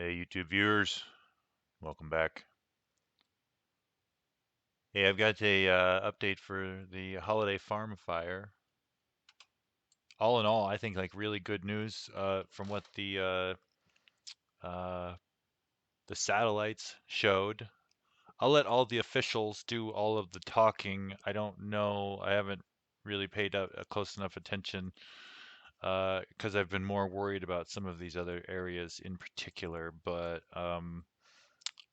Hey, YouTube viewers, welcome back. Hey, I've got a update for the holiday farm fire. All in all, I think like really good news from what uh, the satellites showed. I'll let all the officials do all of the talking. I don't know. I haven't really paid close enough attention because I've been more worried about some of these other areas in particular. But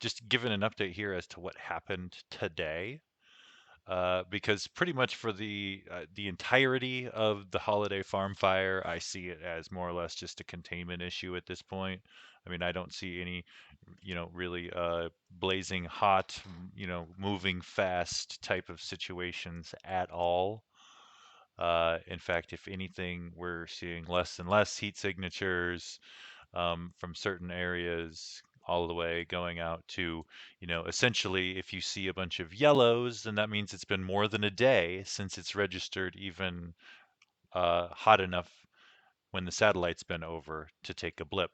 just giving an update here as to what happened today. Because pretty much for the entirety of the holiday farm fire, I see it as more or less just a containment issue at this point. I mean, I don't see any, really blazing hot, moving fast type of situations at all. In fact, if anything, we're seeing less and less heat signatures from certain areas all the way going out to, essentially if you see a bunch of yellows, then that means it's been more than a day since it's registered even hot enough when the satellite's been over to take a blip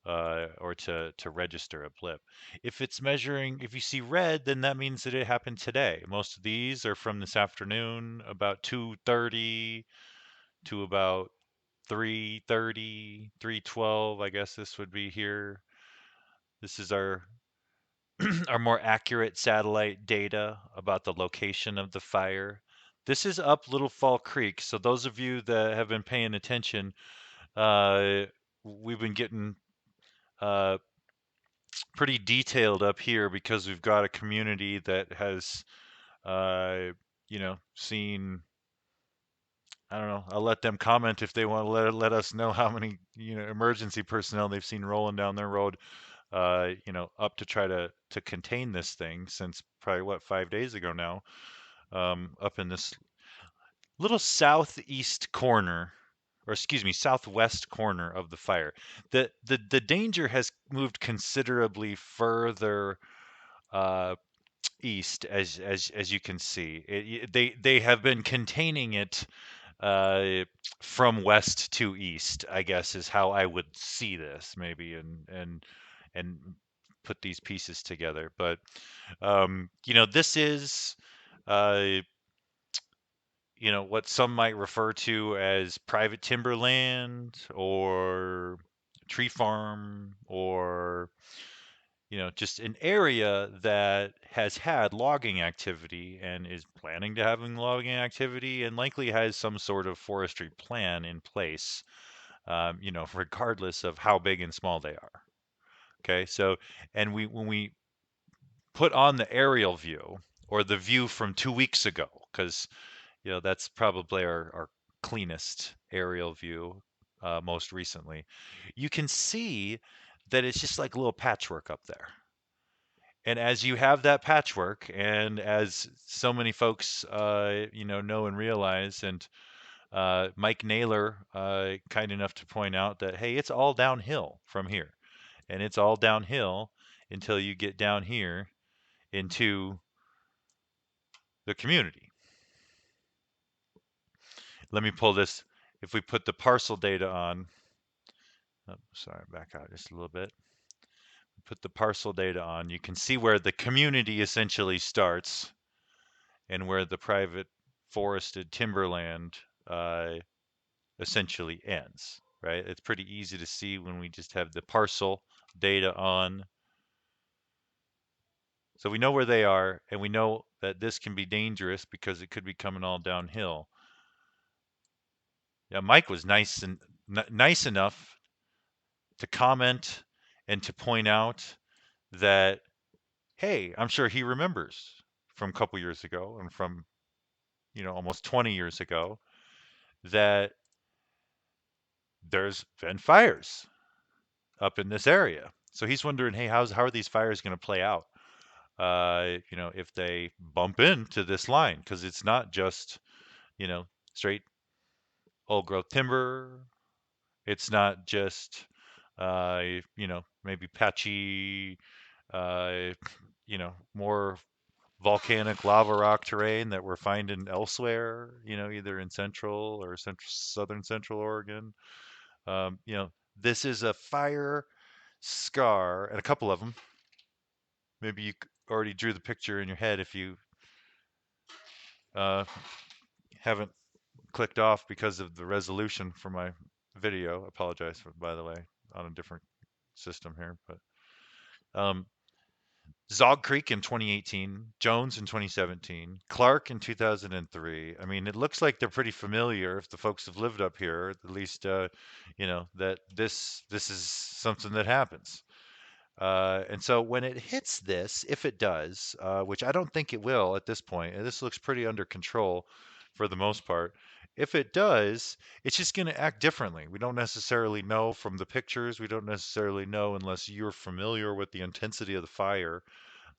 or to register a blip. If you see red, then that means that it happened today. Most of these are from this afternoon, about 2:30 to about 3:30, 3:12, I guess this would be here. This is our our more accurate satellite data about the location of the fire. This is up Little Fall Creek. So those of you that have been paying attention, uh, we've been getting uh, pretty detailed up here because we've got a community that has, seen. I don't know. I'll let them comment if they want to let us know how many emergency personnel they've seen rolling down their road up to try to contain this thing since probably what 5 days ago now, up in this little southeast corner, or excuse me, southwest corner of the fire. The danger has moved considerably further uh, east, as you can see. They have been containing it uh, from west to east, I guess is how I would see this maybe, and put these pieces together. But this is uh, what some might refer to as private timberland or tree farm, or just an area that has had logging activity and is planning to having logging activity and likely has some sort of forestry plan in place, regardless of how big and small they are. Okay, so and when we put on the aerial view or the view from 2 weeks ago, because that's probably our cleanest aerial view most recently, you can see that it's just like a little patchwork up there. And as you have that patchwork, and as so many folks, know and realize, and Mike Naylor, kind enough to point out that, hey, it's all downhill from here, and it's all downhill until you get down here into the community. Let me pull this. If we put the parcel data on, oh, sorry, back out just a little bit. Put the parcel data on, you can see where the community essentially starts and where the private forested timberland uh, essentially ends, right? It's pretty easy to see when we just have the parcel data on. So we know where they are, and we know that this can be dangerous because it could be coming all downhill. Yeah, Mike was nice enough to comment and to point out that, hey, I'm sure he remembers from a couple years ago and from almost 20 years ago that there's been fires up in this area. So he's wondering, hey, how are these fires going to play out? If they bump into this line, because it's not just straight old growth timber. It's not just maybe patchy, more volcanic lava rock terrain that we're finding elsewhere, either in central or southern central Oregon. This is a fire scar, and a couple of them. Maybe you already drew the picture in your head if you uh, haven't clicked off because of the resolution for my video. Apologize for, by the way, on a different system here, but um, Zog Creek in 2018, Jones in 2017, Clark in 2003. I mean, it looks like they're pretty familiar if the folks have lived up here, at least, that this is something that happens. And so when it hits this, if it does, which I don't think it will at this point, and this looks pretty under control for the most part. If it does, it's just going to act differently. We don't necessarily know from the pictures. We don't necessarily know unless you're familiar with the intensity of the fire.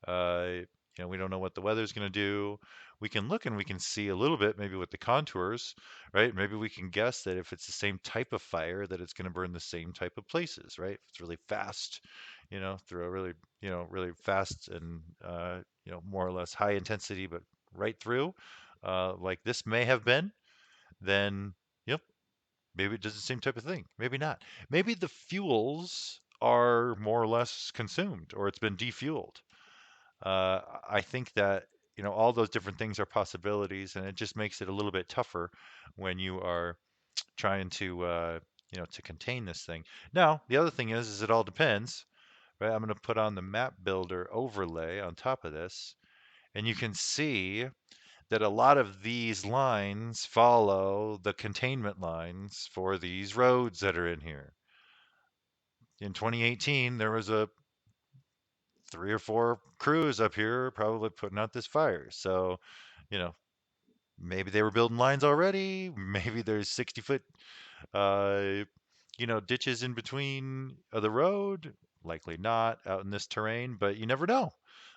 We don't know what the weather's going to do. We can look and we can see a little bit, maybe with the contours, right? Maybe we can guess that if it's the same type of fire, that it's going to burn the same type of places, right? If it's really fast, through a really, really fast and, more or less high intensity, but right through, like this may have been, then, yep, maybe it does the same type of thing. Maybe not. Maybe the fuels are more or less consumed or it's been defueled. I think that all those different things are possibilities, and it just makes it a little bit tougher when you are trying to to contain this thing. Now, the other thing is it all depends, right? I'm going to put on the map builder overlay on top of this, and you can see that a lot of these lines follow the containment lines for these roads that are in here. In 2018, there was a 3 or 4 crews up here probably putting out this fire. So, you know, maybe they were building lines already. Maybe there's 60-foot, uh, ditches in between the road. Likely not out in this terrain, but you never know.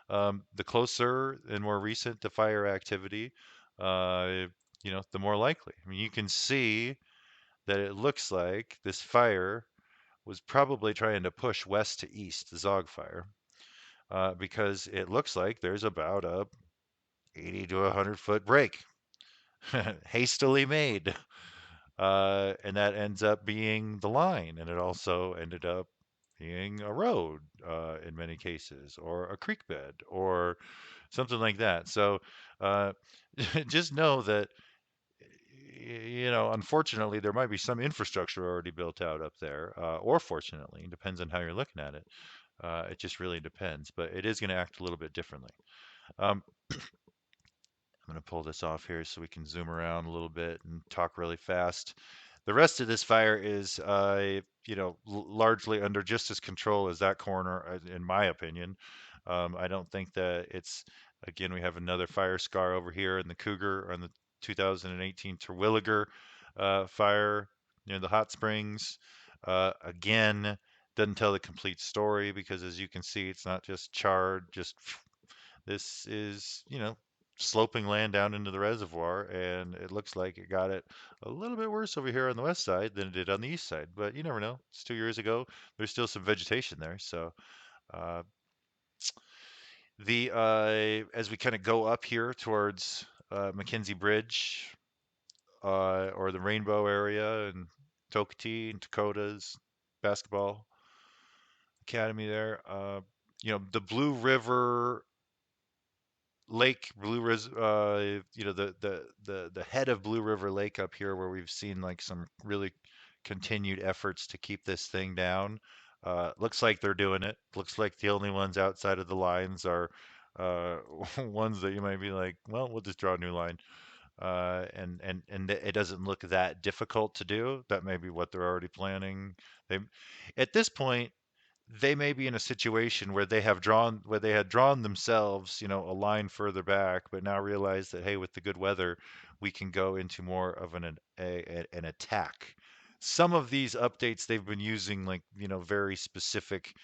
The closer and more recent the fire activity, uh, the more likely. I mean, you can see that it looks like this fire was probably trying to push west to east, the Zog fire, because it looks like there's about a 80 to 100-foot break, hastily made. And that ends up being the line, and it also ended up being a road in many cases, or a creek bed, or something like that. So uh, just know that, unfortunately, there might be some infrastructure already built out up there, or fortunately, it depends on how you're looking at it. It just really depends, but it is going to act a little bit differently. Um, I'm going to pull this off here so we can zoom around a little bit and talk really fast. The rest of this fire is, largely under just as control as that corner, in my opinion. I don't think that again, we have another fire scar over here in the Cougar on the 2018 Terwilliger fire near the hot springs. Again, doesn't tell the complete story because as you can see, it's not just charred, just this is, sloping land down into the reservoir, and it looks like it got it a little bit worse over here on the west side than it did on the east side. But you never know. It's 2 years ago. There's still some vegetation there. So uh, the as we kind of go up here towards McKenzie Bridge or the Rainbow area and Tokatee and Dakotas basketball academy there. The Blue River Lake Blue Ris the head of Blue River Lake up here where we've seen like some really continued efforts to keep this thing down. Looks like they're doing it. Looks like the only ones outside of the lines are uh, ones that you might be like, well, we'll just draw a new line. And it doesn't look that difficult to do. That may be what they're already planning. They, at this point, they may be in a situation where they had drawn themselves, a line further back, but now realize that hey, with the good weather, we can go into more of an attack. Some of these updates they've been using like very specific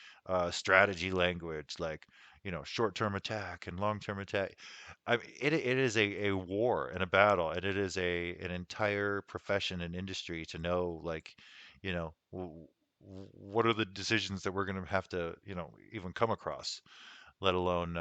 strategy language, like short-term attack and long-term attack. It is a war and a battle, and it is an entire profession and industry to know like you know what are the decisions that we're going to have to, even come across, let alone,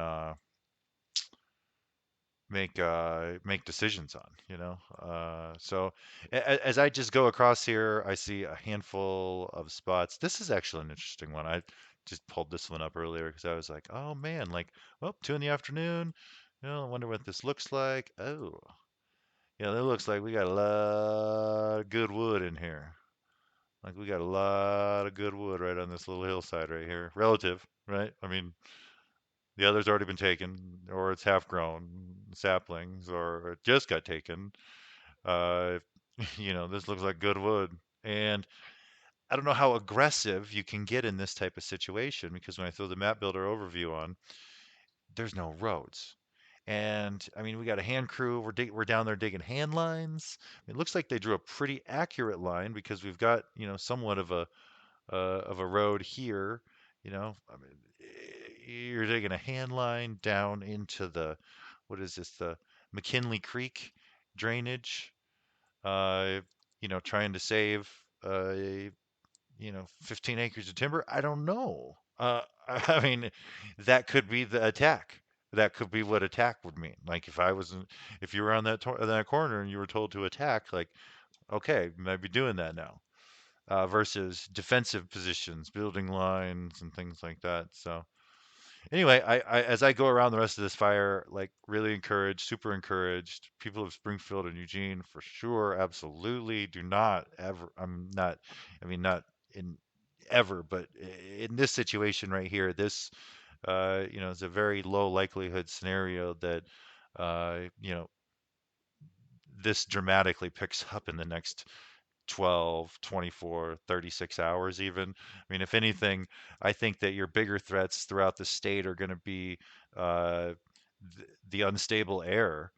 make decisions on, so as I just go across here, I see a handful of spots. This is actually an interesting one. I just pulled this one up earlier because I was like, oh man, like, well, 2 in the afternoon. I wonder what this looks like. Oh, yeah, it looks like we got a lot of good wood in here. Like we got a lot of good wood right on this little hillside right here. Relative, right? I mean, the other's already been taken, or it's half grown saplings, or it just got taken. Uh, this looks like good wood. And I don't know how aggressive you can get in this type of situation because when I throw the map builder overview on, there's no roads. And I mean, we got a hand crew. We're down there digging hand lines. It looks like they drew a pretty accurate line because we've got somewhat of a road here. I mean, you're digging a hand line down into the what is this, the McKinley Creek drainage. Trying to save 15 acres of timber. I don't know. I mean, that could be the attack. That could be what attack would mean. Like if you were on that corner and you were told to attack, like, okay, you might be doing that now. Versus defensive positions, building lines, and things like that. So anyway, as I go around the rest of this fire, like really encouraged, super encouraged. People of Springfield and Eugene for sure, absolutely. Do not ever. I'm not. I mean, not in ever, but in this situation right here, this is a very low likelihood scenario that uh, you know this dramatically picks up in the next 12, 24, 36 hours even. I mean, if anything, I think that your bigger threats throughout the state are going to be uh, the unstable air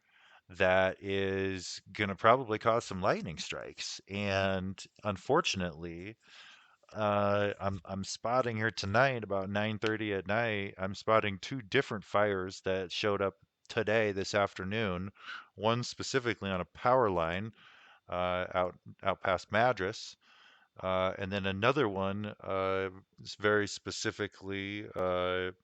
that is going to probably cause some lightning strikes. And unfortunately, I'm spotting here tonight about 9:30 at night. I'm spotting two different fires that showed up today this afternoon. One specifically on a power line out past Madras, and then another one is very specifically, out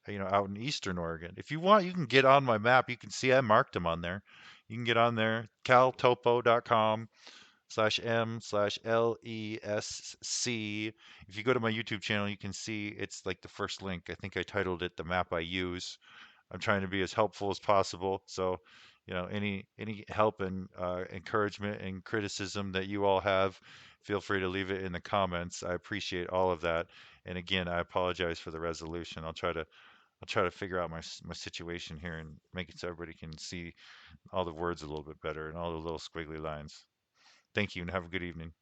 in Eastern Oregon. If you want, you can get on my map. You can see I marked them on there. You can get on there, caltopo.com/m/LESC. If you go to my YouTube channel, you can see it's like the first link. I think I titled it "The Map I Use." I'm trying to be as helpful as possible. So, any help and encouragement and criticism that you all have, feel free to leave it in the comments. I appreciate all of that. And again, I apologize for the resolution. I'll try to figure out my situation here and make it so everybody can see all the words a little bit better and all the little squiggly lines. Thank you and have a good evening.